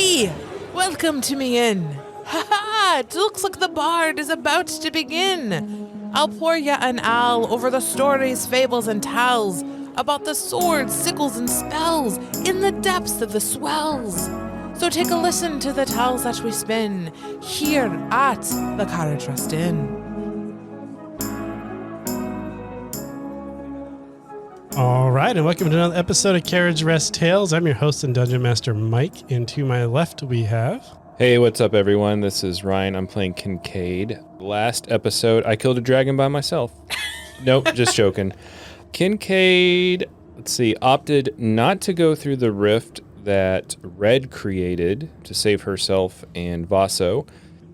Hey! Welcome to me inn. Ha ha! It looks like the bard is about to begin. I'll pour ya an ale over the stories, fables, and tales about the swords, sickles, and spells in the depths of the swells. So take a listen to the tales that we spin here at the Carriage Rest Inn. All right, and welcome to another episode of Carriage Rest Tales. I'm your host and Dungeon Master, Mike, and to my left we have... Hey, what's up, everyone? This is Ryan. I'm playing Kincaid. Last episode, I killed a dragon by myself. Nope, just joking. Kincaid, opted not to go through the rift that Red created to save herself and Vaso,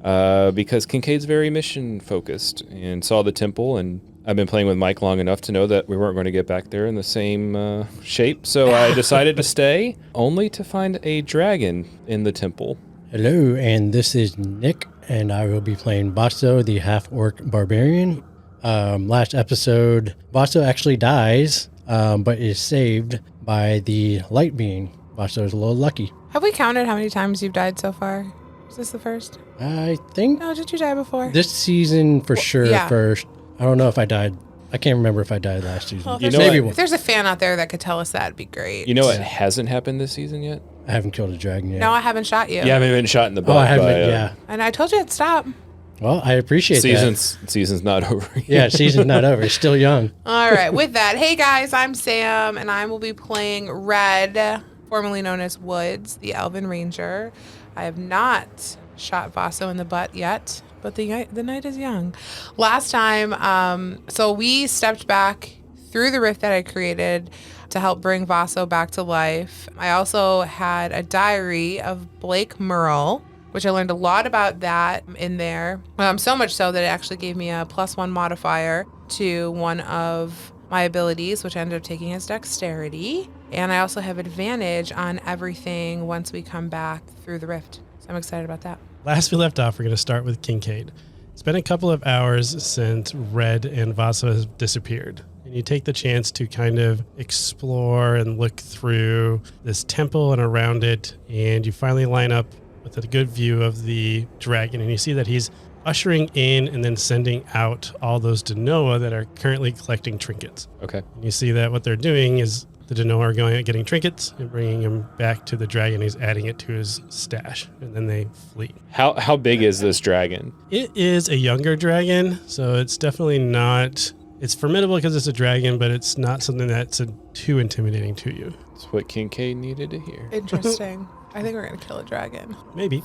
because Kincaid's very mission-focused and saw the temple, and I've been playing with Mike long enough to know that we weren't going to get back there in the same shape, so I decided to stay, only to find a dragon in the temple. Hello, and this is Nick, and I will be playing Vaso, the half-orc barbarian. Last episode, Vaso actually dies, but is saved by the light being. Vaso is a little lucky. Have we counted how many times you've died so far? Is this the first? I think... No, did you die before? This season, for sure, yeah. First. I don't know if I died. I can't remember if I died last season. Well, if there's a fan out there that could tell us that, it'd be great. You know what hasn't happened this season yet? I haven't killed a dragon yet. No, I haven't shot you. You haven't been shot in the butt. Oh, I haven't, yeah. And I told you I'd stop. Well, I appreciate that. Season's not over yet. Yeah, season's not over. It's still young. All right, with that, hey guys, I'm Sam, and I will be playing Red, formerly known as Woods, the Elven Ranger. I have not shot Vaso in the butt yet, but the night is young. Last time, so we stepped back through the rift that I created to help bring Vaso back to life. I also had a diary of Blake Merle, which I learned a lot about that in there. So much so that it actually gave me a +1 modifier to one of my abilities, which I ended up taking as dexterity. And I also have advantage on everything once we come back through the rift. So I'm excited about that. Last we left off, we're going to start with Kincaid. It's been a couple of hours since Red and Vaso has disappeared. And you take the chance to kind of explore and look through this temple and around it, and you finally line up with a good view of the dragon, and you see that he's ushering in and then sending out all those Denoa that are currently collecting trinkets. Okay. And you see that what they're doing is the Denoa are going and getting trinkets and bringing him back to the dragon. He's adding it to his stash, and then they flee. How big is this dragon? It is a younger dragon, so it's definitely not... It's formidable because it's a dragon, but it's not something that's too intimidating to you. That's what Kincaid needed to hear. Interesting. I think we're going to kill a dragon. Maybe.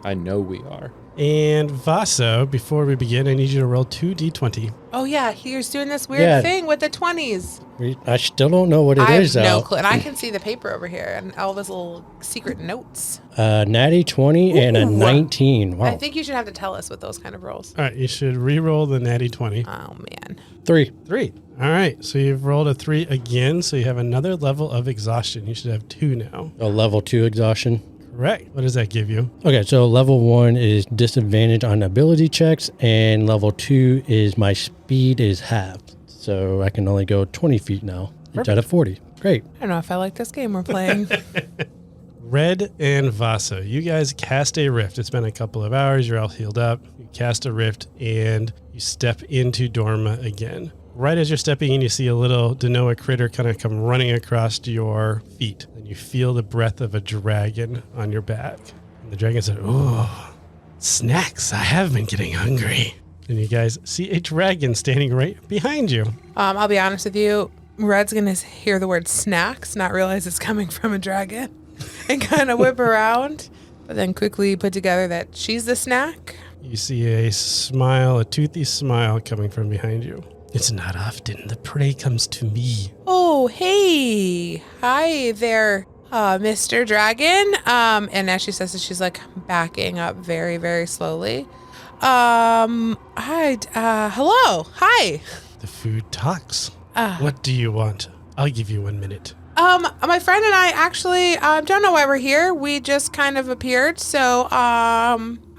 I know we are. And Vaso, before we begin, I need you to roll 2d20. Oh, yeah. He's doing this weird thing with the 20s. I still don't know what it is, I have no clue. And I can see the paper over here and all those little secret notes. Natty 20 and a 19. Wow. I think you should have to tell us with those kind of rolls. All right, you should re-roll the natty 20. Oh, man. 3. All right, so you've rolled a 3 again, so you have another level of exhaustion. You should have 2 now. A level 2 exhaustion. Correct. What does that give you? Okay, so level 1 is disadvantage on ability checks, and level 2 is my speed is halved. So I can only go 20 feet now instead of 40. Great. I don't know if I like this game we're playing. Red and Vaso, you guys cast a rift. It's been a couple of hours. You're all healed up. You cast a rift, and you step into Dorma again. Right as you're stepping in, you see a little Denoa critter kind of come running across your feet. And you feel the breath of a dragon on your back. And the dragon said, "Oh, snacks. I have been getting hungry." And you guys see a dragon standing right behind you. I'll be honest with you. Red's going to hear the word snacks, not realize it's coming from a dragon, and kind of whip around, but then quickly put together that she's the snack. You see a smile, a toothy smile coming from behind you. It's not often the prey comes to me. Oh, hey. Hi there, Mr. Dragon. And as she says it, she's like backing up very, very slowly. Hi. Hello. Hi. The food talks. What do you want? I'll give you 1 minute. My friend and I actually don't know why we're here. We just kind of appeared. So,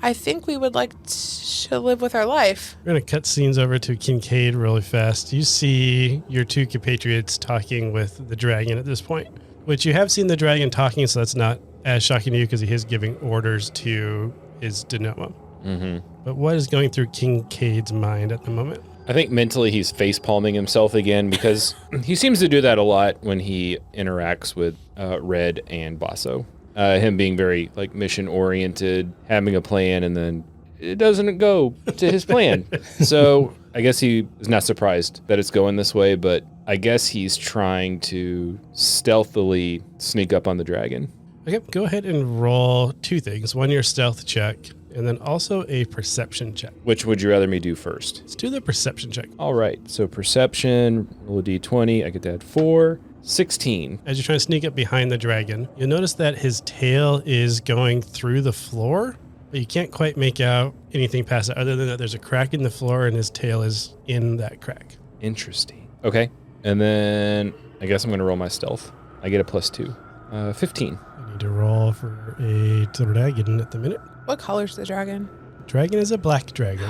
I think we would like to live with our life. We're going to cut scenes over to Kincaid really fast. You see your 2 compatriots talking with the dragon at this point, which you have seen the dragon talking, so that's not as shocking to you because he is giving orders to his Denoa. Mm-hmm. But what is going through Kincaid's mind at the moment? I think mentally he's face palming himself again because he seems to do that a lot when he interacts with Red and Basso. Him being very like mission oriented, having a plan, and then it doesn't go to his plan. So I guess he is not surprised that it's going this way, but I guess he's trying to stealthily sneak up on the dragon. Okay, go ahead and roll 2 things. One, your stealth check, and then also a perception check. Which would you rather me do first? Let's do the perception check. All right, so perception, roll a d20, I get to add 4, 16. As you're trying to sneak up behind the dragon, you'll notice that his tail is going through the floor, but you can't quite make out anything past it other than that there's a crack in the floor and his tail is in that crack. Interesting. Okay, and then I guess I'm going to roll my stealth. I get a +2. 15. I need to roll for a dragon at the minute. What color's the dragon? Dragon is a black dragon.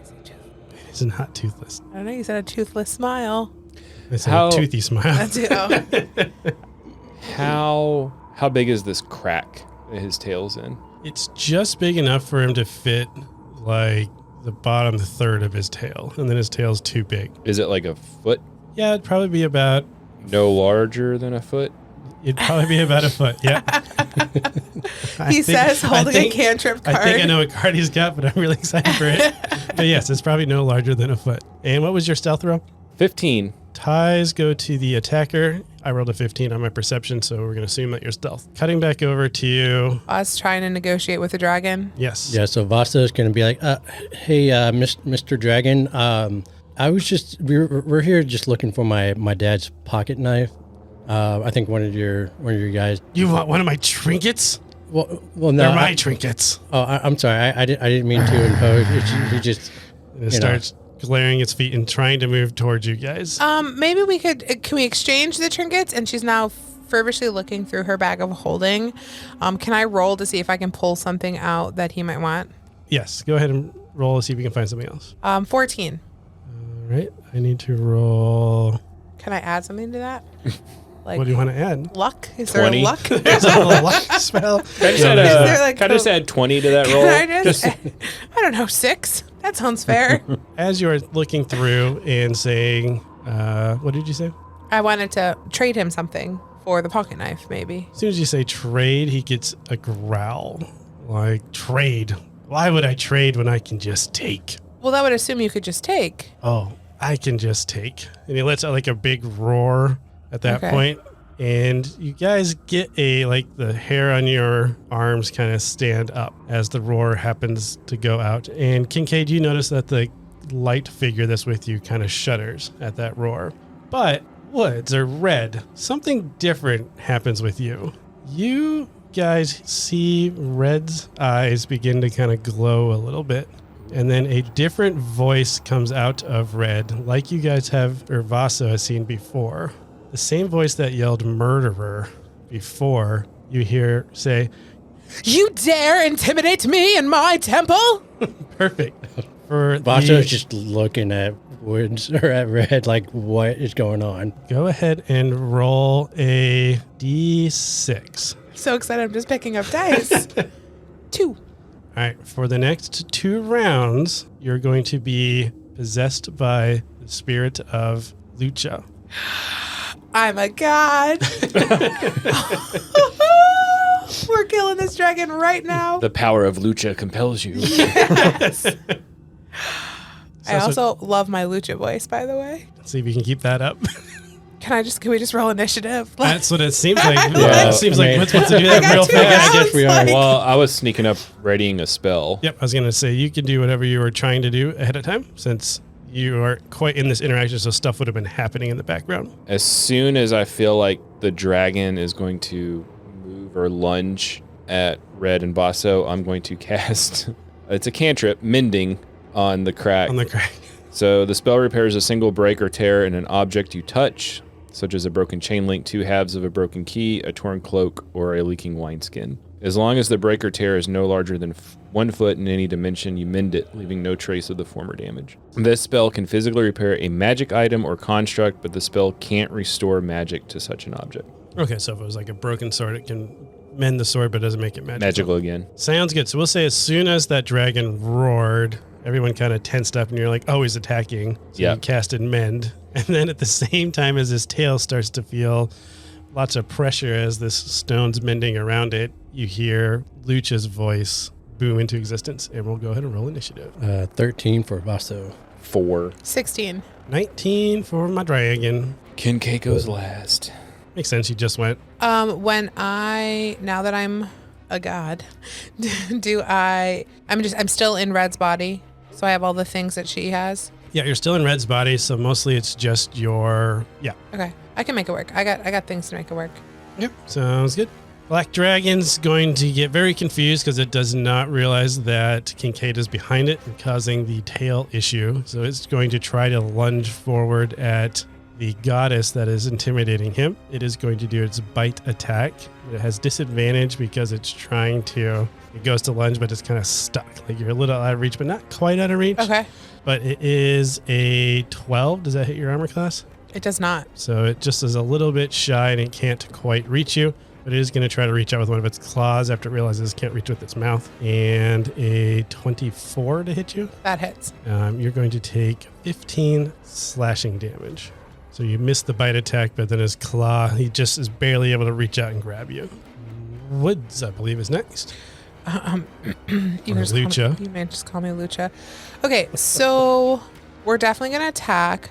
It is not toothless. I don't know. You said a toothless smile. I said a toothy smile. How big is this crack that his tail's in? It's just big enough for him to fit like the bottom third of his tail, and then his tail's too big. Is it like a foot? Yeah, it'd probably be about... No larger than a foot? It'd probably be about a foot, yeah. He says, holding a cantrip card. I think I know what card he's got, but I'm really excited for it. But yes, it's probably no larger than a foot. And what was your stealth roll? 15. Ties go to the attacker. I rolled a 15 on my perception, so we're going to assume that you're stealth. Cutting back over to you. Us trying to negotiate with the dragon. Yes. Yeah, so Vasa is going to be like, hey, Mr. Dragon, I was just, we're here just looking for my dad's pocket knife. I think one of your guys. You want one of my trinkets? Well, no. They're my trinkets. Oh, I'm sorry. I didn't mean to impose. He just. And it starts glaring its feet and trying to move towards you guys. Maybe we can we exchange the trinkets? And she's now feverishly looking through her bag of holding. Can I roll to see if I can pull something out that he might want? Yes. Go ahead and roll to see if we can find something else. 14. All right. I need to roll. Can I add something to that? Like what do you want to add? Luck? Is there 20? a luck? There's a luck spell. Can I just add 20 to that roll? Can I just I don't know, 6? That sounds fair. As you're looking through and saying, what did you say? I wanted to trade him something for the pocket knife, maybe. As soon as you say trade, he gets a growl. Like, trade? Why would I trade when I can just take? Well, that would assume you could just take. Oh, I can just take. And he lets out like a big roar at that point. And you guys get the hair on your arms kind of stand up as the roar happens to go out. And Kincaid, you notice that the light figure that's with you kind of shudders at that roar. But Woods or Red, something different happens with you. You guys see Red's eyes begin to kind of glow a little bit. And then a different voice comes out of Red, like you guys have, or Vasa has seen before. The same voice that yelled murderer before, you hear say, "You dare intimidate me in my temple?" Perfect. For Vasa is just looking at Woods or at Red like, what is going on? Go ahead and roll a d6. So excited, I'm just picking up dice. 2. All right, for the next 2 rounds, you're going to be possessed by the spirit of Lucha. I'm a god. We're killing this dragon right now. The power of Lucha compels you. Yes. I also love my Lucha voice, by the way. Let's see if we can keep that up. Can we just roll initiative? That's what it seems like. Yeah, It seems like Woods wants to do that real 2 fast. I guess we are. rounds, like- Well, I was sneaking up readying a spell. Yep, I was going to say you can do whatever you were trying to do ahead of time since you are quite in this interaction, so stuff would have been happening in the background. As soon as I feel like the dragon is going to move or lunge at Red and Basso, I'm going to cast, it's a cantrip, Mending, on the crack. On the crack. So the spell repairs a single break or tear in an object you touch, such as a broken chain link, 2 halves of a broken key, a torn cloak, or a leaking wineskin. As long as the break or tear is no larger than 1 foot in any dimension, you mend it, leaving no trace of the former damage. This spell can physically repair a magic item or construct, but the spell can't restore magic to such an object. Okay, so if it was like a broken sword, it can mend the sword, but doesn't make it magical. Magical again. Sounds good. So we'll say as soon as that dragon roared, everyone kind of tensed up and you're like, oh, he's attacking. So Yeah. you casted mend. And then at the same time as his tail starts to feel lots of pressure as this stone's mending around it, you hear Lucha's voice boom into existence. And we'll go ahead and roll initiative. 13 for Vaso. 4. 16. 19 for my dragon. Kincaid goes last. Makes sense. You just went. Now that I'm a god, I'm still in Red's body, so I have all the things that she has. Yeah, you're still in Red's body, so mostly it's just your... Yeah. Okay, I can make it work. I got things to make it work. Yep, sounds good. Black Dragon's going to get very confused because it does not realize that Kincaid is behind it and causing the tail issue. So it's going to try to lunge forward at the goddess that is intimidating him. It is going to do its bite attack. It has disadvantage because it's trying to... It goes to lunge, but it's kind of stuck. Like you're a little out of reach, but not quite out of reach. Okay. But it is a 12. Does that hit your armor class? It does not. So it just is a little bit shy and it can't quite reach you. But it is going to try to reach out with one of its claws after it realizes it can't reach with its mouth. And a 24 to hit you. That hits. You're going to take 15 slashing damage. So you missed the bite attack, but then his claw, he just is barely able to reach out and grab you. Woods, I believe, is next. You Lucha. You may just call me Lucha. Okay, so we're definitely going to attack.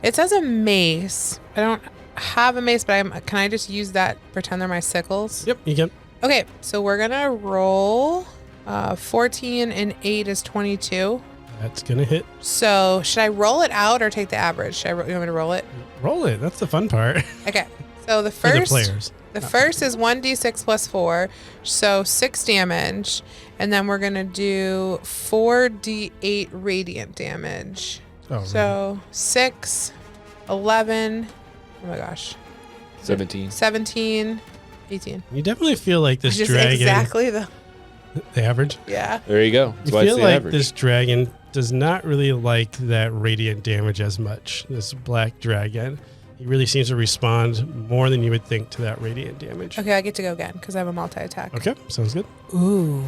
It says a mace. I don't have a mace, but can I just use that, pretend they're my sickles? Yep, you can. Okay, so we're going to roll 14 and 8 is 22. That's going to hit. So should I roll it out or take the average? You want me to roll it? Roll it. That's the fun part. Okay, so the For the first... players. The first is 1d6 plus 4, so 6 damage. And then we're going to do 4d8 radiant damage. Oh, So 6, 11, oh my gosh, 17. 17, 18. You definitely feel like this Just dragon, exactly the, average. yeah. There you go. That's You why it's feel the like average. this dragon does not really like that radiant damage as much. This black dragon, he really seems to respond more than you would think to that radiant damage. Okay, I get to go again because I have a multi-attack. Okay, sounds good. Ooh,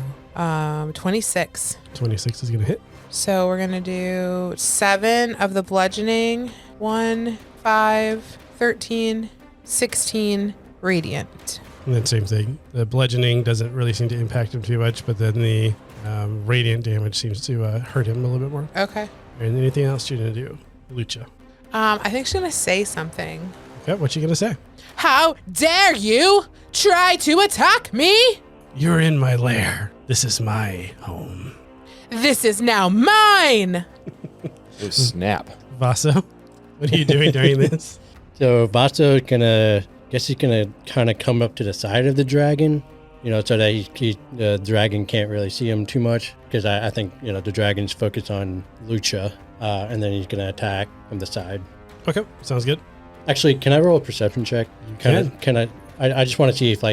26. 26 is going to hit. So we're going to do 7 of the bludgeoning, 1, 5, 13, 16 radiant. And then same thing. The bludgeoning doesn't really seem to impact him too much, but then the radiant damage seems to hurt him a little bit more. Okay. And anything else you're going to do? Lucha. I think she's going to say something. Okay, what you going to say? How dare you try to attack me? You're in my lair. This is my home. This is now mine. Oh, snap. Vaso, what are you doing during this? So Vaso he's gonna kind of come up to the side of the dragon, so that the dragon can't really see him too much. Because I think the dragon's focused on Lucha, and then he's gonna attack from the side. Okay, sounds good. Actually, can I roll a perception check? can. I just want to see if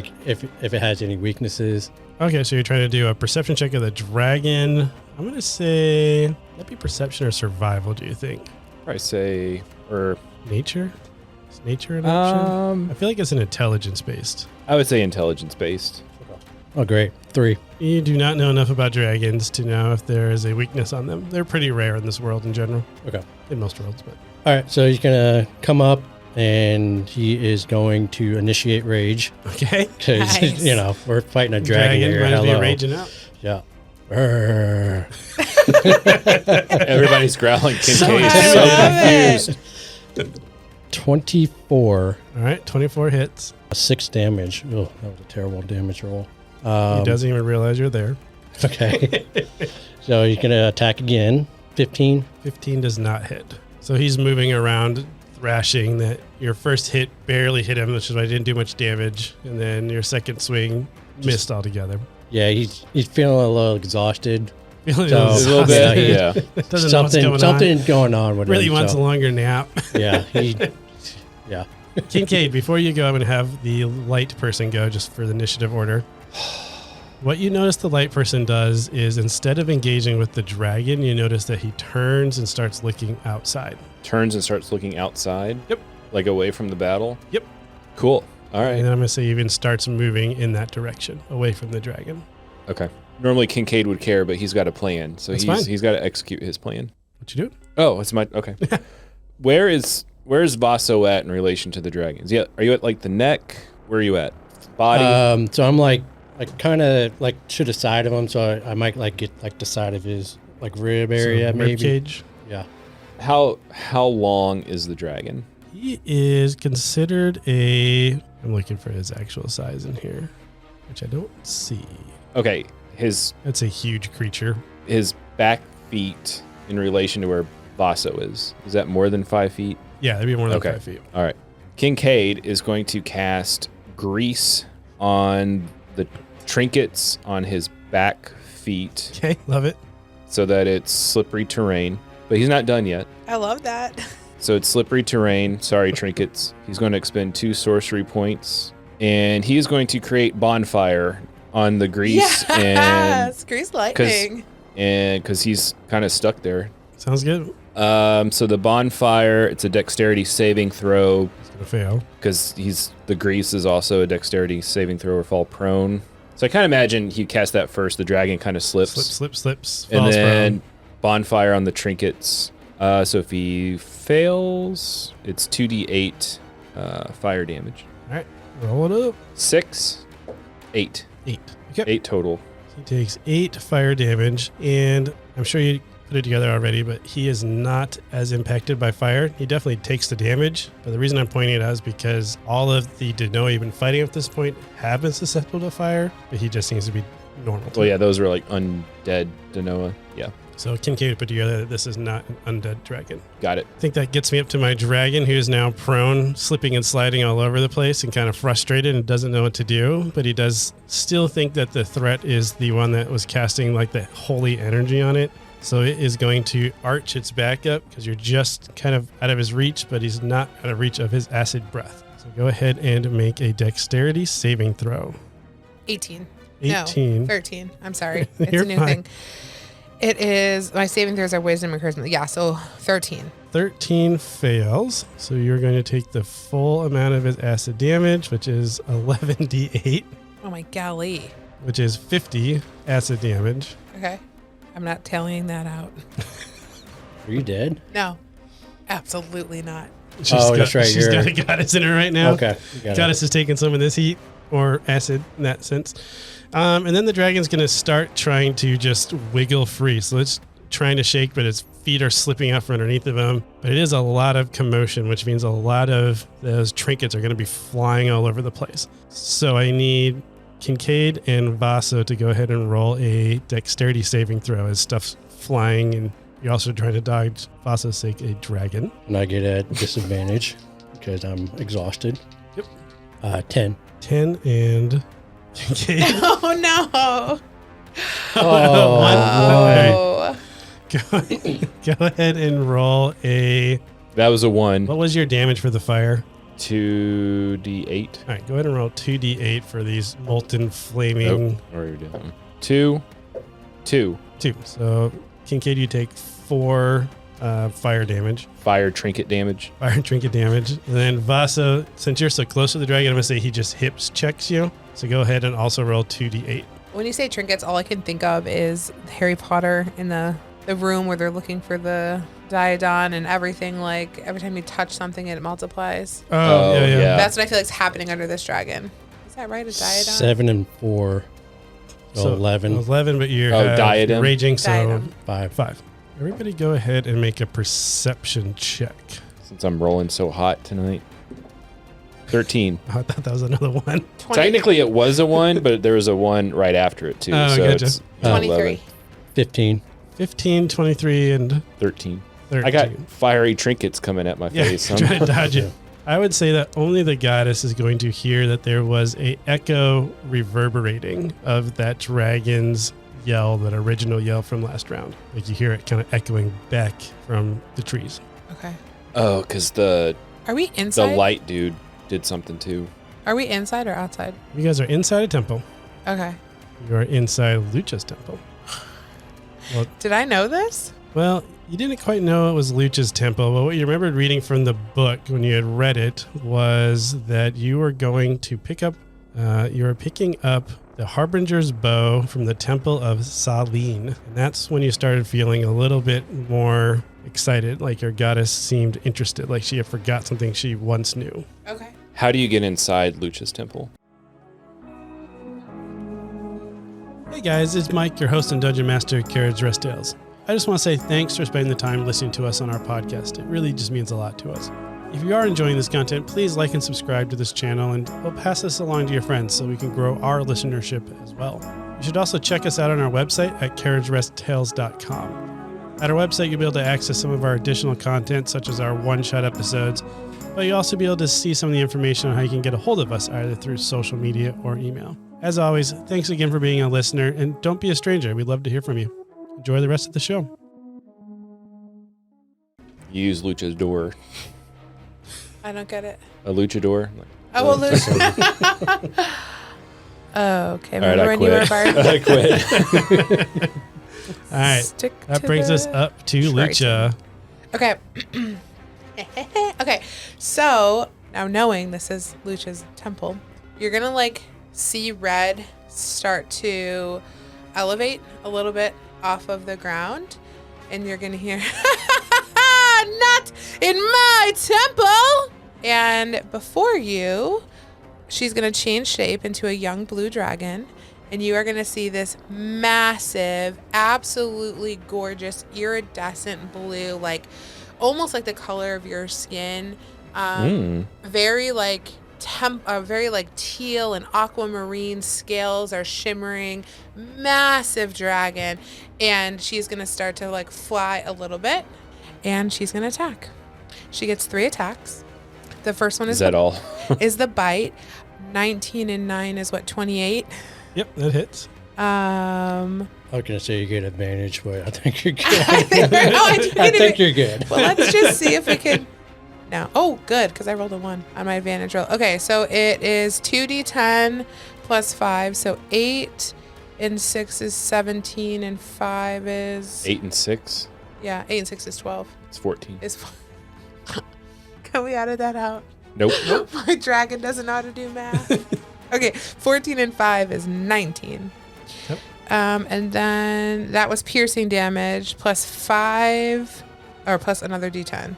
it has any weaknesses. Okay, so you're trying to do a perception check of the dragon. I'm going to say, that'd be perception or survival, do you think? Probably say, or Nature? Is nature an option? I feel like it's an intelligence-based. I would say intelligence-based. Oh, great. 3. You do not know enough about dragons to know if there is a weakness on them. They're pretty rare in this world in general. Okay. In most worlds, but... All right, so he's gonna come up and he is going to initiate rage Okay. because Nice. we're fighting a dragon here. might be Hello. raging out. Yeah. Brrr. Everybody's growling. So Kincaid is I so love confused. 24, All right, 24 hits. 6 damage. Oh, that was a terrible damage roll. He doesn't even realize you're there. Okay. So he's gonna attack again. 15. 15 does not hit. So he's moving around, thrashing. That your first hit barely hit him, which is why I didn't do much damage. And then your second swing missed altogether. Yeah, he's feeling a little exhausted. Feeling So- A little bit, yeah. Doesn't know what's going Something's going on with Really him. wants so- a longer nap. Yeah, yeah. Kincaid, before you go, I'm going to have the light person go just for the initiative order. What you notice the light person does is instead of engaging with the dragon, you notice that he turns and starts looking outside. Turns and starts looking outside. Yep. Like away from the battle. Yep. Cool. All right. And then I'm going to say even starts moving in that direction, away from the dragon. Okay. Normally Kincaid would care, but he's got a plan. So That's fine. he's got to execute his plan. What you do? Oh, it's my okay. Where's Vaso at in relation to the dragons? Yeah, are you at like the neck? Where are you at? Body? So I'm like kind of like to the side of him, so I might like get like the side of his like rib area, So, maybe. rib cage. Yeah. How long is the dragon? He is considered I'm looking for his actual size in here, which I don't see. Okay, That's a huge creature. his back feet in relation to where Vaso is that more than 5 feet? Yeah, that'd be more than Okay. 5 feet. All right. Kincaid is going to cast grease on the trinkets on his back feet Okay, love it. so that it's slippery terrain. But he's not done yet. I love that. So it's slippery terrain. Sorry, trinkets. He's going to expend 2 sorcery points. And he is going to create bonfire on the grease Yes, grease lightning. and because he's kind of stuck there. Sounds good. So the bonfire, it's a dexterity saving throw It's going to fail. because the grease is also a dexterity saving throw or fall prone. So I kind of imagine he cast that first. The dragon kind of slips. Slips. And Falls then prone. bonfire on the trinkets. So if he fails, it's 2d8 fire damage. All right, roll it up. 6, 8. 8. Okay. 8 total. He takes 8 fire damage, and I'm sure you put it together already, but he is not as impacted by fire. He definitely takes the damage, but the reason I'm pointing it out is because all of the Denoa you've been fighting at this point have been susceptible to fire, but he just seems to be normal. Well, yeah, those are like undead Denoa. Yeah, So Kincaid put together that this is not an undead dragon. got it. I think that gets me up to my dragon, who is now prone, slipping and sliding all over the place and kind of frustrated and doesn't know what to do. But he does still think that the threat is the one that was casting like the holy energy on it. So it is going to arch its back up because you're just kind of out of his reach, but he's not out of reach of his acid breath. So go ahead and make a dexterity saving throw. 18. 18. No, 13. I'm sorry. It's You're a new fine. thing. It is, my saving throws are wisdom and charisma. Yeah, so 13. 13 fails. So you're going to take the full amount of his acid damage, which is 11d8, Oh my golly. which is 50 acid damage. Okay. I'm not tallying that out. Are you dead? No, absolutely not. That's right, She's you're- got a goddess in her right now. Okay. you got it. Goddess is taking some of this heat or acid in that sense. And then the dragon's going to start trying to just wiggle free. So it's trying to shake, but its feet are slipping out from underneath of him. But it is a lot of commotion, which means a lot of those trinkets are going to be flying all over the place. So I need Kincaid and Vaso to go ahead and roll a dexterity saving throw as stuff's flying, and you're also trying to dodge, for Vaso's sake, a dragon. And I get a disadvantage because I'm exhausted. Yep. 10. 10 and Kincaid. Oh no. Oh, Oh. Go ahead and roll a. That was a 1. What was your damage for the fire? 2d8. All right, go ahead and roll 2d8 for these molten flaming. Oh, already did that one. 2. 2. So Kincaid, you take 4 fire damage, Fire trinket damage. fire and trinket damage. And then Vaso, since you're so close to the dragon, I'm gonna say he just hips checks you. So go ahead and also roll 2d8. When you say trinkets, all I can think of is Harry Potter in the room where they're looking for the diadon and everything. Like every time you touch something, it multiplies. Oh, yeah. yeah. That's what I feel like is happening under this dragon. Is that right? A diadon? 7 and 4. So 11. 11, but you're diadem. raging, so Diadem. 5. 5. Everybody go ahead and make a perception check. Since I'm rolling so hot tonight. 13. Oh, I thought that was another one. 20, Technically, it was a 1, but there was a 1 right after it, too. Oh, so gotcha. it's 23. 15. 15, 23, and 13. 13. I got fiery trinkets coming at my Yeah, face. you're trying to dodge it. I would say that only the goddess is going to hear that there was a echo reverberating of that dragon's yell, that original yell from last round. Like you hear it kind of echoing back from the trees. Okay. Oh, because the Are we inside? light dude did something, too. Are we inside or outside? You guys are inside a temple. Okay. You are inside Lucha's temple. Did I know this? Well, you didn't quite know it was Luch's temple, but what you remembered reading from the book when you had read it was that you were going to picking up the Harbinger's bow from the temple of Saline. And that's when you started feeling a little bit more excited, like your goddess seemed interested, like she had forgot something she once knew. Okay. How do you get inside Luch's temple? Hey guys, it's Mike, your host and Dungeon Master at Carriage Rest Tales. I just want to say thanks for spending the time listening to us on our podcast. It really just means a lot to us. If you are enjoying this content, please like and subscribe to this channel and pass this along to your friends so we can grow our listenership as well. You should also check us out on our website at carriageresttales.com. At our website, you'll be able to access some of our additional content, such as our one-shot episodes, but you'll also be able to see some of the information on how you can get a hold of us, either through social media or email. As always, thanks again for being a listener, and don't be a stranger. We'd love to hear from you. Enjoy the rest of the show. You use Lucha's door. I don't get it. A luchador? Oh, well, Lucha. Oh, okay. All right, Remember I when you were a quit. bard? I quit. All right, Stick that to brings us the up to Lucha. Okay. Okay. So now knowing this is Lucha's temple, you're going to see Red start to elevate a little bit off of the ground, and you're going to hear, not in my temple. And before you, she's going to change shape into a young blue dragon. And you are going to see this massive, absolutely gorgeous, iridescent blue, almost like the color of your skin. Very very teal and aquamarine, scales are shimmering, massive dragon. And she's going to start to fly a little bit, and she's going to attack. She gets 3 attacks. The first one is that all? is the bite. 19 and 9 is what, 28? Yep, that hits. I was going to say you get advantage, but I think you're good. I think you're good. Well, let's just see if we can. No. Oh, good, because I rolled a 1 on my advantage roll. Okay, so it is 2d10 plus 5, so 8 and 6 is 17, and 5 is 8 and 6? Yeah, 8 and 6 is 12. It's 14. Can we edit that out? Nope. My dragon doesn't know how to do math. Okay, 14 and 5 is 19. Yep. And then that was piercing damage plus 5, or plus another d10.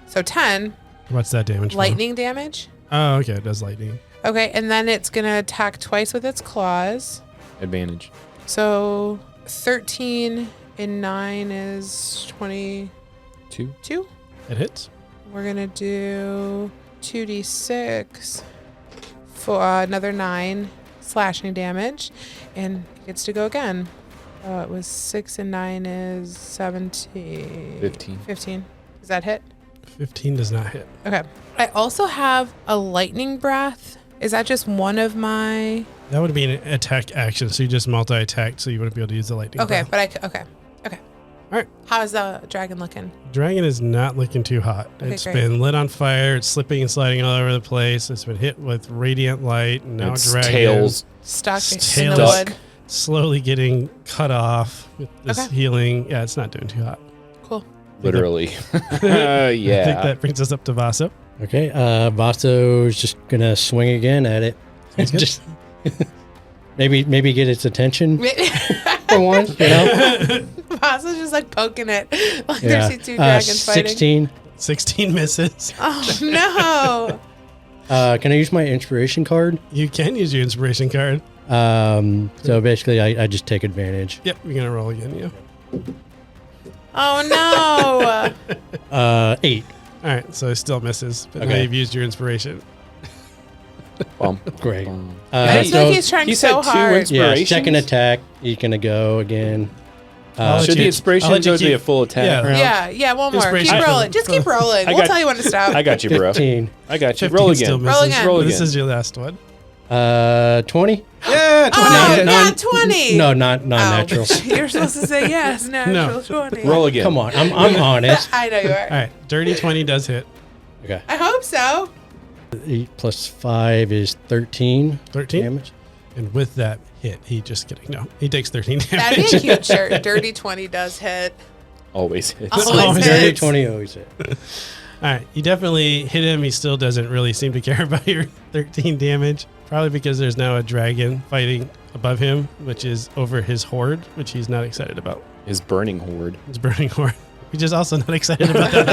So 10. What's that damage for? Lightning damage. Oh, okay, it does lightning. Okay, and then it's going to attack twice with its claws. Advantage. So 13 and 9 is 22. It hits. We're going to do 2d6 for another 9 slashing damage, and it gets to go again. It was 6 and 9 is 17. 15. Does that hit? 15 does not hit. Okay. I also have a lightning breath. Is that just one of my... That would be an attack action, so you just multi-attack, so you wouldn't be able to use the lightning. Okay, breath. but okay. All right. How's the dragon looking? Dragon is not looking too hot. Okay, It's great. been lit on fire. It's slipping and sliding all over the place. It's been hit with radiant light. And now Its dragon tails Stuck in tails the wood. slowly getting cut off with this Okay. healing. Yeah, it's not doing too hot. Cool. Literally. I think Yeah. that brings us up to Vaso. Okay, Vaso's just going to swing again at it. Sounds good. Just maybe get its attention for once, Vasa's just poking it. Yeah. There's these 2 dragons fighting. 16. 16 misses. Oh, no. Can I use my inspiration card? You can use your inspiration card. So basically, I just take advantage. Yep, you're going to roll again, yeah. Oh, no. 8. All right, so it still misses, but now Okay. you've used your inspiration. Great. I just feel like he's trying he so said 2 hard. inspirations. Yeah, second attack. He's going to go again. I'll let Should the you- inspiration I'll let you go to keep- a full attack Yeah. round? Yeah, one more. Keep Inspiration. rolling. Just keep rolling. We'll tell you when to stop. I got you, bro. 15. I got you. 15 Roll still again. misses. Roll again. Roll This again. is your last one. 20? Yeah, 20. Oh, No, not 20. No, not natural. You're supposed to say yes. Natural 20. Roll again. Come on, I'm honest. I know you are. All right, dirty 20 does hit. Okay. I hope so. 8 plus 5 is 13. 13. Damage. And with that hit, he just kidding. No, he takes 13 damage. That'd be a cute shirt. Dirty 20 does hit. always hits. Always Dirty hits. 20 always hit. All right, you definitely hit him. He still doesn't really seem to care about your 13 damage. Probably because there's now a dragon fighting above him, which is over his hoard, which he's not excited about. His burning horde. His burning hoard, which is also not excited about that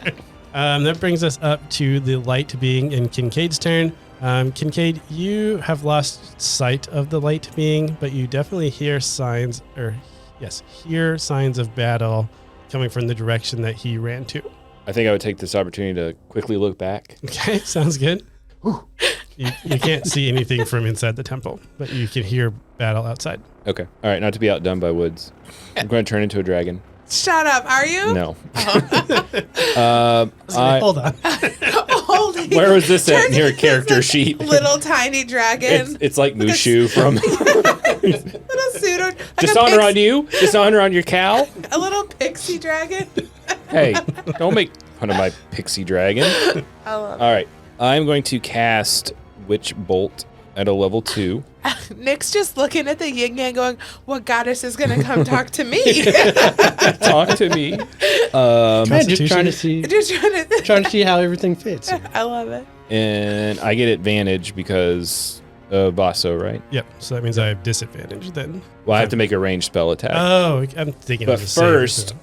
either. That brings us up to the light being in Kincaid's turn. Kincaid, you have lost sight of the light being, but you definitely hear signs of battle coming from the direction that he ran to. I think I would take this opportunity to quickly look back. Okay, sounds good. You can't see anything from inside the temple, but you can hear battle outside. Okay. All right. Not to be outdone by woods. I'm going to turn into a dragon. Shut up. Are you? No. Hold on. Holding. Where was this at in your Turning character this sheet? Little tiny dragon. It's like Mushu from Little pseudo. Like Dishonor on you, dishonor on your cow. A little pixie dragon. Hey, don't make fun of my pixie dragon. I love All right. I'm going to cast Witch Bolt at a level 2. Nick's just looking at the yin yang going, what goddess is going to come talk to me? Talk to me. Just trying to see Just trying to... see how everything fits. I love it. And I get advantage because of Basso, right? Yep, so that means I have disadvantage then. Well, I have to make a ranged spell attack. Oh, I'm thinking But of the same, first, so-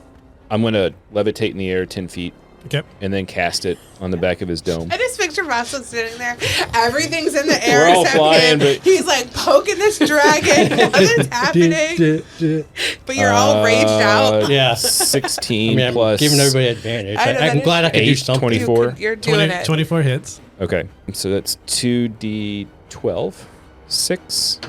I'm going to levitate in the air 10 feet Okay. and then cast it on the back of his dome. I just picture Russell sitting there. Everything's in the air. We're all except flying, him. but- He's like poking this dragon. Nothing's happening. But you're all raged out. Yeah. 16 I'm plus giving everybody advantage. I know that I'm is- glad I could do 8, something. 24. You're doing 20, it. 24 hits. Okay, so that's 2d12, 6,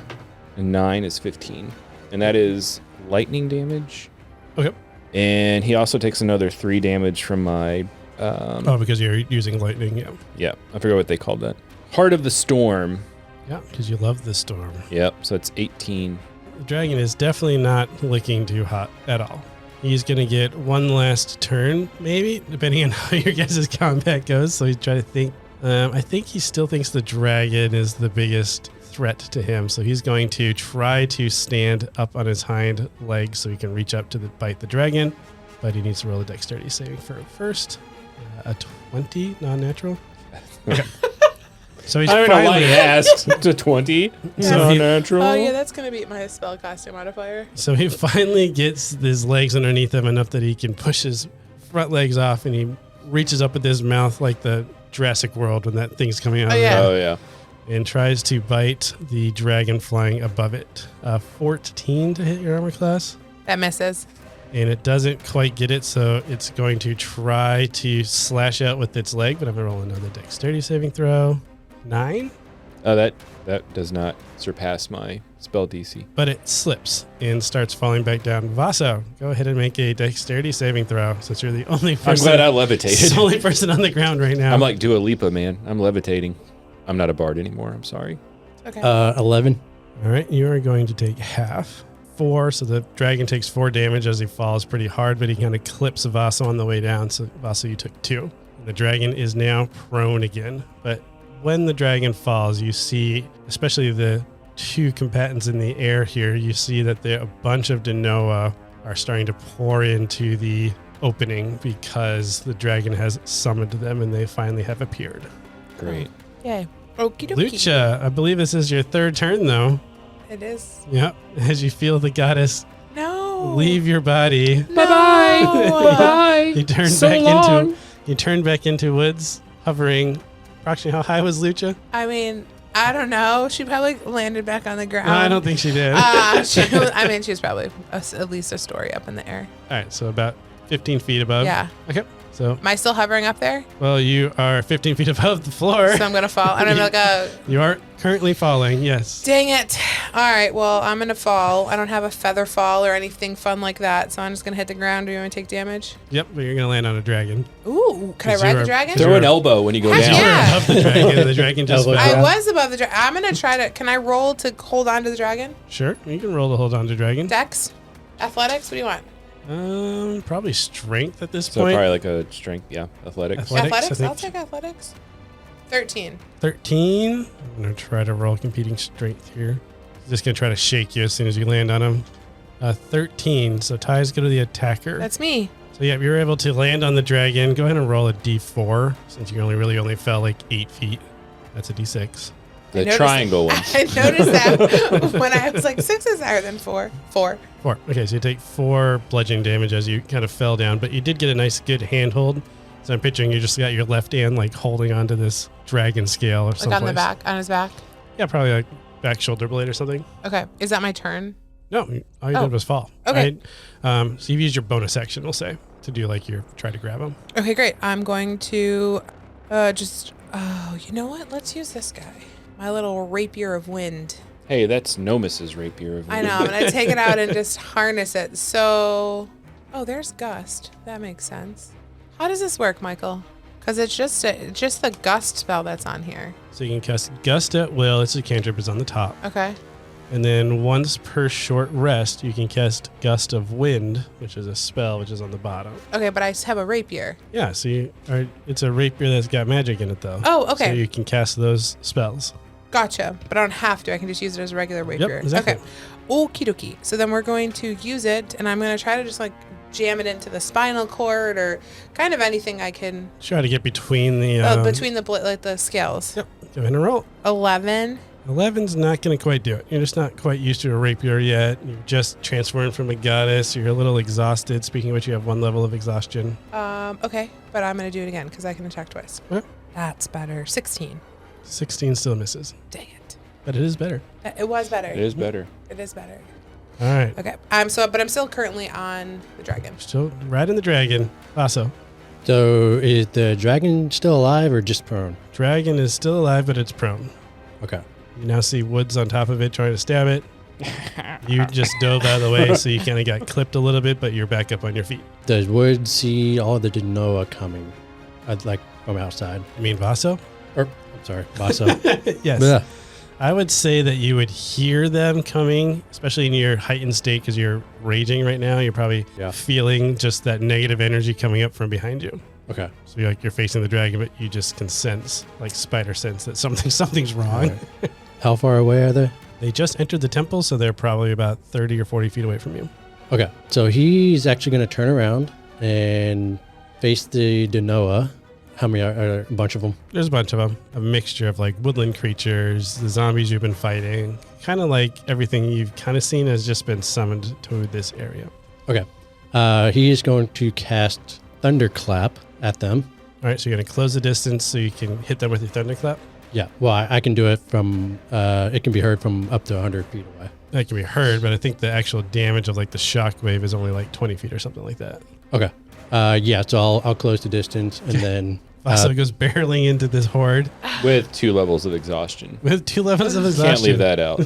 and 9 is 15. And that is lightning damage. Okay. And he also takes another 3 damage from my, Oh, because you're using lightning, yeah. yeah, I forgot what they called that. Heart of the Storm. Yeah, because you love the storm. Yep, so it's 18. The dragon is definitely not looking too hot at all. He's going to get one last turn, maybe, depending on how your guys' combat goes. So he's trying to think. I think he still thinks the dragon is the biggest threat to him. So he's going to try to stand up on his hind legs so he can reach up to bite the dragon. But he needs to roll a dexterity saving throw first. A 20, non-natural. Okay. So he's I don't know why finally, he asks. It's a 20. So he- natural. Oh, yeah, that's going to beat my spellcasting modifier. So he finally gets his legs underneath him enough that he can push his front legs off, and he reaches up with his mouth like the Jurassic World when that thing's coming out. Oh, of yeah. the- Oh, yeah. And tries to bite the dragon flying above it. 14 to hit your armor class. That misses. And it doesn't quite get it, so it's going to try to slash out with its leg, but I'm going to roll another dexterity saving throw. 9? Oh, that does not surpass my spell DC. But it slips and starts falling back down. Vaso, go ahead and make a dexterity saving throw, since you're the only I'm person. glad I It's the levitated. only person on the ground right now. I'm like Dua Lipa, man. I'm levitating. I'm not a bard anymore. I'm sorry. Okay. 11. All right, you are going to take half. 4, so the dragon takes 4 damage as he falls pretty hard, but he kind of clips Vaso on the way down. So Vaso, you took 2. The dragon is now prone again. But when the dragon falls, you see, especially the 2 combatants in the air here, you see that a bunch of Denoa are starting to pour into the opening because the dragon has summoned them and they finally have appeared. Great. Yay. Okie dokie. Lucha, I believe this is your 3rd turn, though. It is. Yep, as you feel the goddess No. leave your body. No. Bye-bye. You turn So back long. into woods, hovering. Approximately how high was Lucha? I mean, I don't know. She probably landed back on the ground. No, I don't think she did. She was probably at least a story up in the air. All right, so about 15 feet above. Yeah. Okay. So, Am I still hovering up there? well, you are 15 feet above the floor. So I'm going to fall. And I'm like, You are currently falling, yes. dang it. All right, well, I'm going to fall. I don't have a feather fall or anything fun like that. So I'm just going to hit the ground. Do you want to take damage? Yep, but you're going to land on a dragon. Ooh, can I 'Cause ride you're the a- dragon? Because Throw you're an elbow when you go Heck down. yeah. Above the dragon, and the dragon just Elbow fell. I drop. was above the dragon. I'm going to try to. Can I roll to hold on to the dragon? Sure, you can roll to hold on to dragon. Dex? Athletics? What do you want? Probably strength at this So point. probably like a strength, yeah, athletics. Athletics, I I'll think. take athletics. 13. 13. I'm going to try to roll competing strength here. Just going to try to shake you as soon as you land on him. 13. So ties go to the attacker. That's me. So yeah, you're able to land on the dragon. Go ahead and roll a d4 since you really only fell like 8 feet. That's a d6. The triangle one. I noticed that when I was like, 6 is higher than 4. 4. 4. Okay, so you take 4 bludgeoning damage as you kind of fell down, but you did get a nice, good handhold. So I'm picturing you just got your left hand like holding onto this dragon scale or something. Like on the back, on his back? Yeah, probably like back shoulder blade or something. Okay. Is that my turn? No, all you did was fall. Okay. Right? So you've used your bonus action, we'll say, to do like your try to grab him. Okay, great. I'm going to you know what? Let's use this guy. My little rapier of wind. Hey, that's Nomus's rapier of I know. I'm going to take it out and just harness it. So, there's Gust. That makes sense. How does this work, Michael? Because it's just the Gust spell that's on here. So you can cast Gust at will. It's a cantrip is on the top. Okay. And then once per short rest, you can cast Gust of Wind, which is a spell, which is on the bottom. Okay, but I have a rapier. Yeah, so it's a rapier that's got magic in it, though. Oh, okay. So you can cast those spells. Gotcha. But I don't have to. I can just use it as a regular rapier. Yep, exactly. Okay. Okie dokie. So then we're going to use it, and I'm going to try to just like jam it into the spinal cord or kind of anything I can. Try to get between the... the scales. Yep. Go ahead and roll. 11. 11's not going to quite do it. You're just not quite used to a rapier yet. You're just transformed from a goddess. You're a little exhausted. Speaking of which, you have 1 level of exhaustion. Okay. But I'm going to do it again because I can attack twice. Yep. That's better. 16. 16 still misses. Dang it. But it is better. It was better. It is better. It is better. All right. Okay. But I'm still currently on the dragon. Still riding the dragon. Vaso. So is the dragon still alive or just prone? Dragon is still alive, but it's prone. Okay. You now see Woods on top of it trying to stab it. You just dove out of the way, so you kind of got clipped a little bit, but you're back up on your feet. Does Wood see all the Denoa coming? Like from outside? You mean Vaso? I'm sorry, Vaso. Yes. Blech. I would say that you would hear them coming, especially in your heightened state because you're raging right now. You're probably feeling just that negative energy coming up from behind you. Okay. So you're facing the dragon, but you just can sense, like spider sense, that something's wrong. Right. How far away are they? They just entered the temple, so they're probably about 30 or 40 feet away from you. Okay. So he's actually going to turn around and face the Denoa. How many are there? A bunch of them? There's a bunch of them. A mixture of like woodland creatures, the zombies you've been fighting. Kind of like everything you've kind of seen has just been summoned to this area. Okay. He is going to cast Thunderclap at them. All right, so you're going to close the distance so you can hit them with your Thunderclap? Yeah. Well, I can do it from, it can be heard from up to 100 feet away. That can be heard, but I think the actual damage of like the shock wave is only like 20 feet or something like that. Okay. So I'll close the distance and then... Vaso goes barreling into this horde. With 2 levels of exhaustion. With 2 levels of exhaustion. Can't leave that out.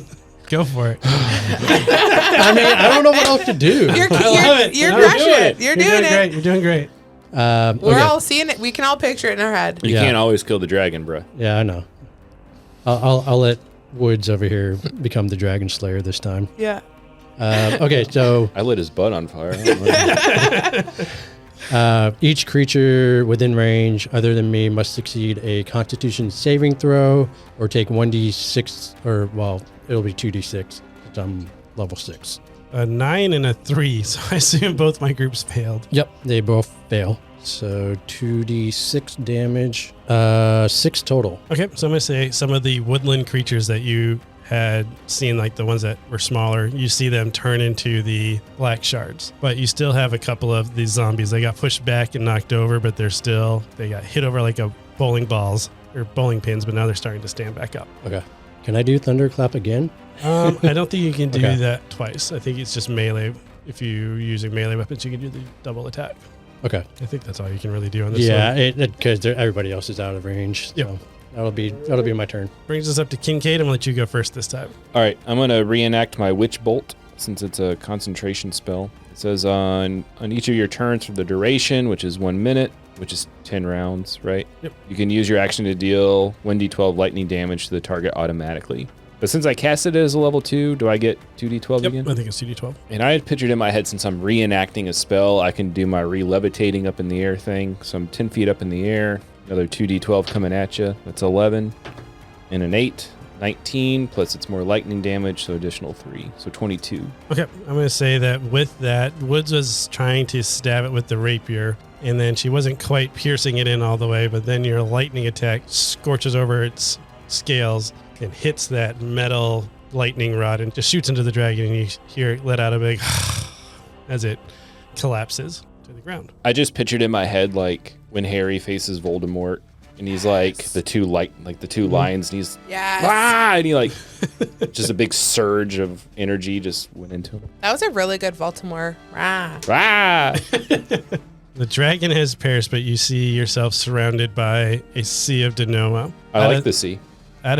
Go for it. I mean, I don't know what else to do. You're it. You're No, crushing it. You're doing it. Great. You're doing great. We're all seeing it. We can all picture it in our head. You can't always kill the dragon, bro. Yeah, I know. I'll let Woods over here become the Dragon Slayer this time. Yeah. Okay, so I lit his butt on fire. each creature within range other than me must succeed a Constitution saving throw or take 1d6, it'll be 2d6 since I'm level 6. A 9 and a 3, so I assume both my groups failed. Yep, they both fail. So 2d6 damage, 6 total. Okay, so I'm going to say some of the woodland creatures that you had seen, like the ones that were smaller, you see them turn into the black shards. But you still have a couple of these zombies. They got pushed back and knocked over, but they got hit over like a bowling balls or bowling pins, but now they're starting to stand back up. Okay. Can I do Thunderclap again? I don't think you can do that twice. I think it's just melee. If you're using melee weapons, you can do the double attack. Okay. I think that's all you can really do on this one. Yeah, because everybody else is out of range. Yep. So that'll be my turn. Brings us up to Kincaid. I'm going to let you go first this time. All right, I'm going to reenact my Witch Bolt since it's a concentration spell. It says on each of your turns for the duration, which is 1 minute, which is 10 rounds, right? Yep. You can use your action to deal 1d12 lightning damage to the target automatically. But since I cast it as a level 2, do I get 2d12 Yep, again? I think it's 2d12. And I had pictured in my head, since I'm reenacting a spell, I can do my re-levitating up in the air thing. So I'm 10 feet up in the air, another 2d12 coming at you. That's 11 and an 8. 19 plus it's more lightning damage, so additional 3, so 22. Okay, I'm going to say that with that, Woods was trying to stab it with the rapier, and then she wasn't quite piercing it in all the way, but then your lightning attack scorches over its scales and hits that metal lightning rod and just shoots into the dragon, and you hear it let out a big as it collapses to the ground. I just pictured in my head like when Harry faces Voldemort and he's like the two lions, and he's and he like just a big surge of energy just went into him. That was a really good Baltimore. Rah. Rah! The dragon has perished, but you see yourself surrounded by a sea of Denoma. I like the sea. Out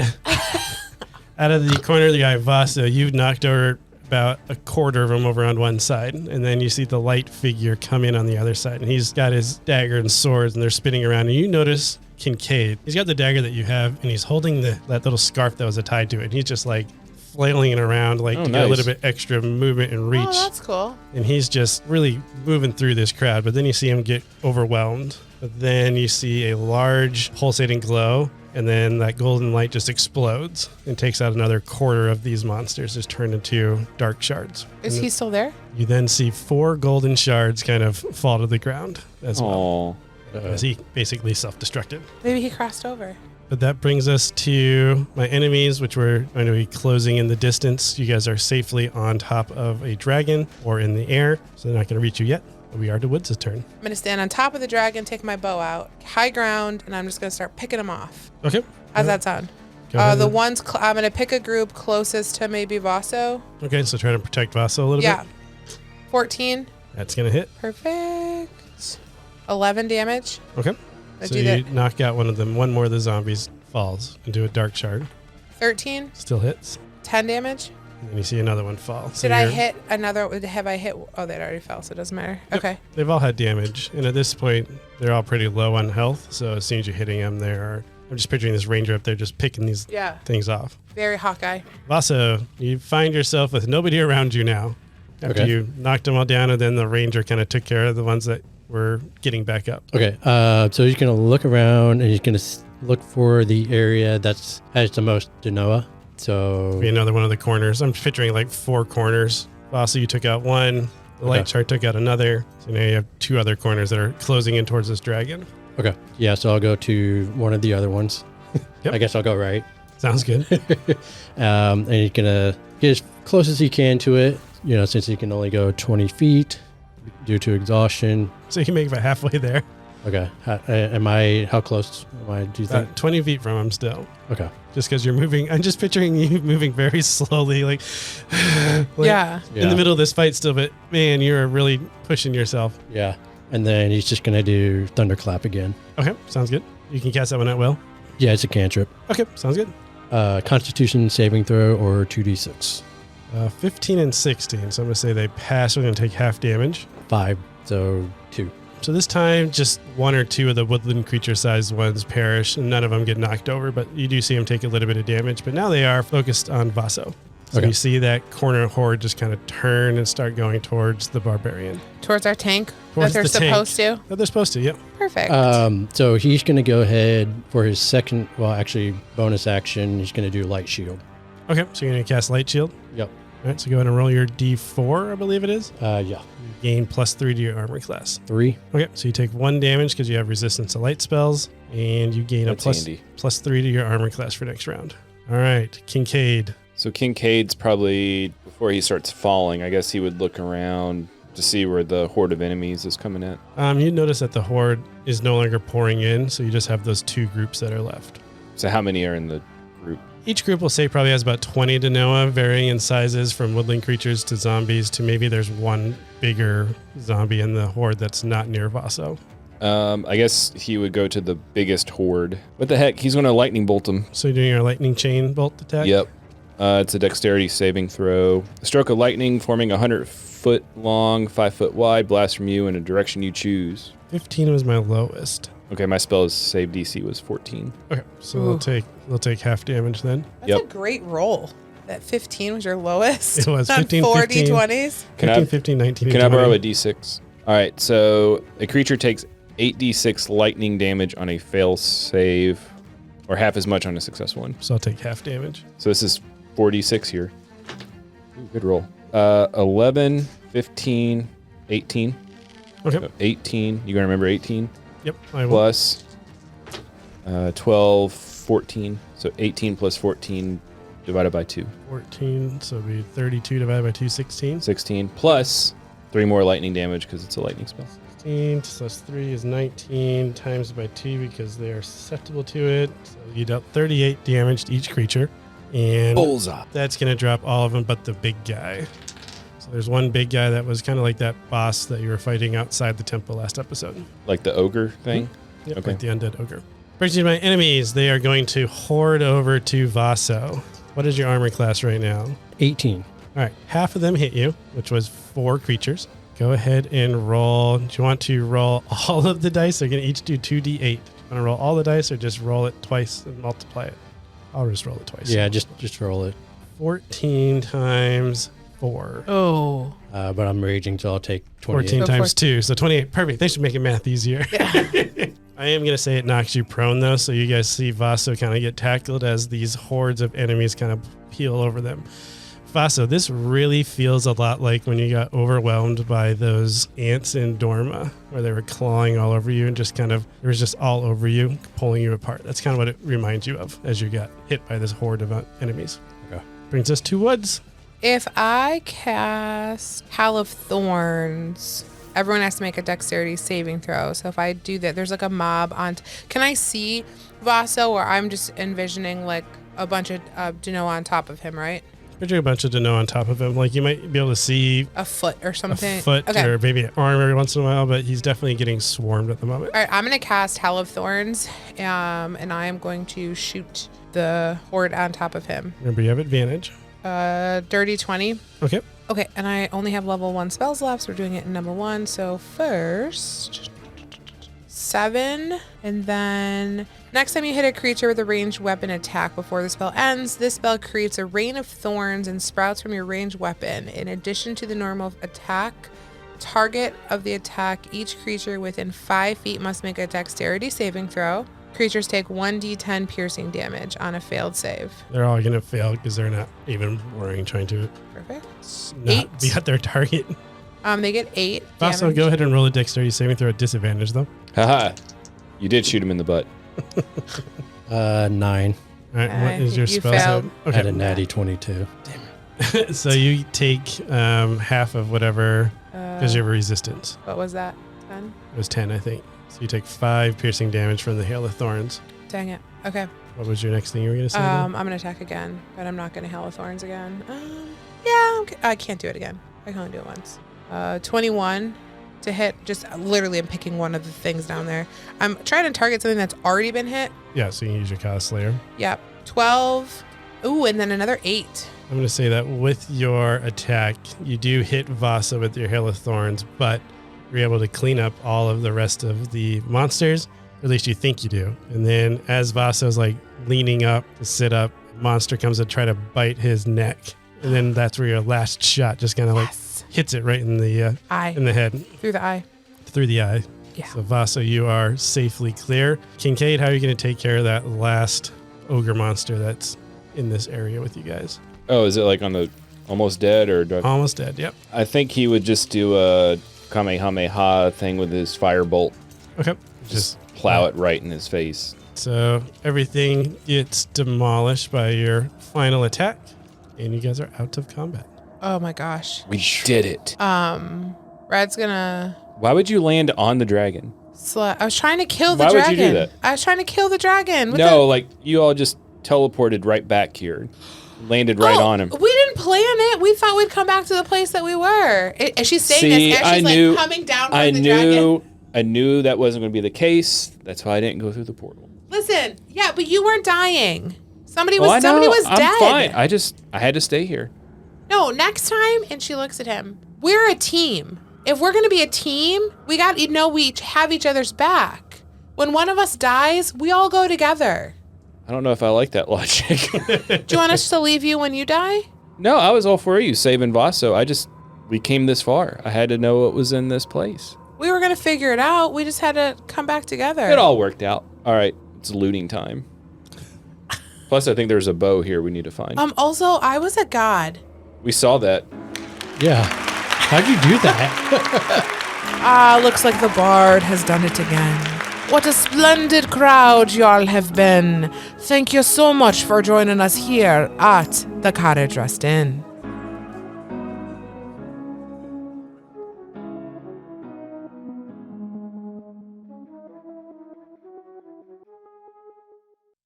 of the corner of the eye, Vaso, you've knocked over about a quarter of them over on one side, and then you see the light figure come in on the other side, and he's got his dagger and swords, and they're spinning around, and you notice Kincaid. He's got the dagger that you have, and he's holding that little scarf that was tied to it, and he's just like flailing it around like to get a little bit extra movement and reach. Oh, that's cool. And he's just really moving through this crowd, but then you see him get overwhelmed. But then you see a large pulsating glow, and then that golden light just explodes and takes out another quarter of these monsters, just turned into dark shards. Is he still there? You then see 4 golden shards kind of fall to the ground as well, as he basically self-destructed. Maybe he crossed over. But that brings us to my enemies, which we're going to be closing in the distance. You guys are safely on top of a dragon or in the air, so they're not going to reach you yet. We are to Woods' turn. I'm going to stand on top of the dragon, take my bow out, high ground, and I'm just going to start picking them off. Okay. How's that sound? The ones, I'm going to pick a group closest to maybe Vaso. Okay, so trying to protect Vaso a little bit. Yeah. 14. That's going to hit. Perfect. 11 damage. Okay. So you knock out one of them. One more of the zombies falls into a dark shard. 13. Still hits. 10 damage. And then you see another one fall. Did I hit another? Have I hit? Oh, that already fell, so it doesn't matter. Yep. Okay. They've all had damage. And at this point, they're all pretty low on health. So as soon as you're hitting them, I'm just picturing this ranger up there just picking these things off. Very Hawkeye. Vaso, you find yourself with nobody around you now. After you knocked them all down, and then the ranger kind of took care of the ones that were getting back up. Okay, so he's going to look around, and he's going to look for the area that has the most Genoa. So Be another one of the corners. I'm picturing like 4 corners. Vaso, you took out one. The light shard took out another. So now you have 2 other corners that are closing in towards this dragon. Okay, yeah, so I'll go to one of the other ones. Yep. I guess I'll go right. Sounds good. And he's going to get as close as he can to it, since he can only go 20 feet due to exhaustion. So you can make it halfway there. Okay. How close am I, do you think? 20 feet from him still. Okay. Just because you're moving. I'm just picturing you moving very slowly, like in the middle of this fight still, but man, you're really pushing yourself. Yeah. And then he's just going to do Thunderclap again. Okay. Sounds good. You can cast that one at will. Yeah, it's a cantrip. Okay. Sounds good. Constitution saving throw or 2d6. 15 and 16. So I'm going to say they pass. We're going to take half damage. 5, so 2. So this time, just 1 or 2 of the woodland creature-sized ones perish, and none of them get knocked over, but you do see them take a little bit of damage. But now they are focused on Vaso. So you see that corner horde just kind of turn and start going towards the barbarian. Towards our tank? Towards that they're supposed to? That they're supposed to, yep. Perfect. So he's going to go ahead for his second, bonus action. He's going to do Light Shield. Okay, so you're going to cast Light Shield? Yep. All right, so go ahead and roll your D4, I believe it is. Yeah. You gain +3 to your armor class. 3. Okay, so you take 1 damage because you have resistance to light spells, and you gain +3 to your armor class for next round. All right, Kincaid. So Kincaid's probably, before he starts falling, I guess he would look around to see where the horde of enemies is coming at. You notice that the horde is no longer pouring in, so you just have those 2 groups that are left. So how many are in the group? Each group will say probably has about 20 Denoa, varying in sizes from woodland creatures to zombies to maybe there's one bigger zombie in the horde that's not near Vaso. I guess he would go to the biggest horde. What the heck? He's going to lightning bolt him. So you're doing your lightning chain bolt attack? Yep. It's a dexterity saving throw. A stroke of lightning forming 100-foot long, 5-foot wide, blast from you in a direction you choose. 15 was my lowest. Okay, my spell's save DC was 14. Okay, so they'll take half damage then. That's a great roll. That 15 was your lowest? It was 15, 4 15. D20s? 15, 19, Can I borrow a D6? All right, so a creature takes 8d6 lightning damage on a fail save. or half as much on a successful one. So I'll take half damage. So this is 46 here. Ooh, good roll. 11, 15, 18. Okay. So 18. You gonna remember 18? Yep. I will. Plus 12, 14. So 18 plus 14 divided by 2. 14. So it'll be 32 divided by 2, 16. 16 plus 3 more lightning damage because it's a lightning spell. 16 plus 3 is 19 times by 2 because they are susceptible to it. So you dealt 38 damage to each creature. And Bullseye. that's going to drop all of them but the big guy. So there's one big guy that was kind of like that boss that you were fighting outside the temple last episode. Like the ogre thing? Yep, Okay. like the undead ogre. Brings you to my enemies. They are going to hoard over to Vaso. What is your armor class right now? 18. All right, half of them hit you, which was 4 creatures. Go ahead and roll. Do you want to roll all of the dice? They're going to each do 2d8. Do you want to roll all the dice or just roll it twice and multiply it? I'll just roll it twice. Yeah, just roll it. 14 times 4. Oh. But I'm raging, so I'll take 28. 14 Go times for 2. So 28. Perfect. Thanks for making math easier. I am going to say it knocks you prone, though. So you guys see Vaso kind of get tackled as these hordes of enemies kind of peel over them. Vaso, this really feels a lot like when you got overwhelmed by those ants in Dorma, where they were clawing all over you and just kind of, it was just all over you, pulling you apart. That's kind of what it reminds you of as you got hit by this horde of enemies. Okay. Brings us to Woods. If I cast Hall of Thorns, everyone has to make a dexterity saving throw. So if I do that, there's like a mob on. Can I see Vaso, or I'm just envisioning like a bunch of Dano on top of him, right? Picture a bunch of Dano on top of him. Like you might be able to see A foot or something. a foot Okay. or maybe an arm every once in a while, but he's definitely getting swarmed at the moment. All right, I'm going to cast Hall of Thorns, and I am going to shoot the horde on top of him. Remember, you have advantage. Dirty 20. Okay. Okay, and I only have level 1 spells left, so we're doing it in number 1. So first, 7, and then next time you hit a creature with a ranged weapon attack before the spell ends, this spell creates a rain of thorns and sprouts from your ranged weapon. In addition to the normal attack target of the attack, each creature within 5 feet must make a dexterity saving throw. Creatures take 1d10 piercing damage on a failed save. They're all going to fail because they're not even worrying trying to Perfect. not 8. be at their target. They get 8 Also, damage. go ahead and roll a dexterity saving throw at disadvantage, though. Haha. You did shoot him in the butt. 9. All right, what is your You spell failed. save? Had a Okay. natty 22. So you take half of whatever because you have a resistance. What was that? 10? It was 10, I think. So you take 5 piercing damage from the Hail of Thorns. Dang it. Okay. What was your next thing you were going to say? I'm gonna attack again, but I'm not gonna Hail of Thorns again. Yeah, I can't do it again. I can only do it once. 21 to hit. Just literally, I'm picking one of the things down there. I'm trying to target something that's already been hit. Yeah, so you can use your Chaos Slayer. Yep. 12. Ooh, and then another 8. I'm going to say that with your attack, you do hit Vasa with your Hail of Thorns, but you're able to clean up all of the rest of the monsters. Or at least you think you do. And then as Vasa's like leaning up to sit up, monster comes to try to bite his neck. And then that's where your last shot just kind of like hits it right in the Eye. in the head, Through the eye. through the eye. Yeah. So Vasa, you are safely clear. Kincaid, how are you going to take care of that last ogre monster that's in this area with you guys? Oh, is it like on the almost dead or? Almost dead, yep. I think he would just do a Kamehameha thing with his firebolt. Okay. Just plow it right in his face. So everything gets demolished by your final attack, and you guys are out of combat. Oh my gosh. We did it. Red's gonna. Why would you land on the dragon? I was trying to kill the Why would dragon. you do that? I was trying to kill the dragon. with No, like you all just teleported right back here, landed right on him. We didn't plan it. We thought we'd come back to the place that we were. And she's saying See, this as she's like coming down from the dragon. I knew that wasn't going to be the case. That's why I didn't go through the portal. Listen, yeah, but you weren't dying. Somebody Well, I was know. somebody was I'm dead. fine. I had to stay here. No, next time, and she looks at him. We're a team. If we're gonna be a team, we got we each have each other's back. When one of us dies, we all go together. I don't know if I like that logic. Do you want us to leave you when you die? No, I was all for you saving Vaso. We came this far. I had to know what was in this place. We were gonna figure it out. We just had to come back together. It all worked out. All right, it's looting time. Plus, I think there's a bow here we need to find. Also, I was a god. We saw that. Yeah. How'd you do that? Looks like the bard has done it again. What a splendid crowd y'all have been. Thank you so much for joining us here at the Carriage Rest Inn.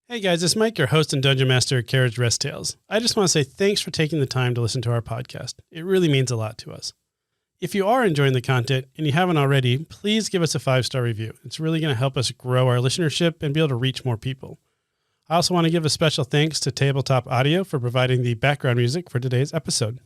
Hey guys, it's Mike, your host and Dungeon Master at Carriage Rest Tales. I just want to say thanks for taking the time to listen to our podcast. It really means a lot to us. If you are enjoying the content and you haven't already, please give us a 5-star review. It's really going to help us grow our listenership and be able to reach more people. I also want to give a special thanks to Tabletop Audio for providing the background music for today's episode.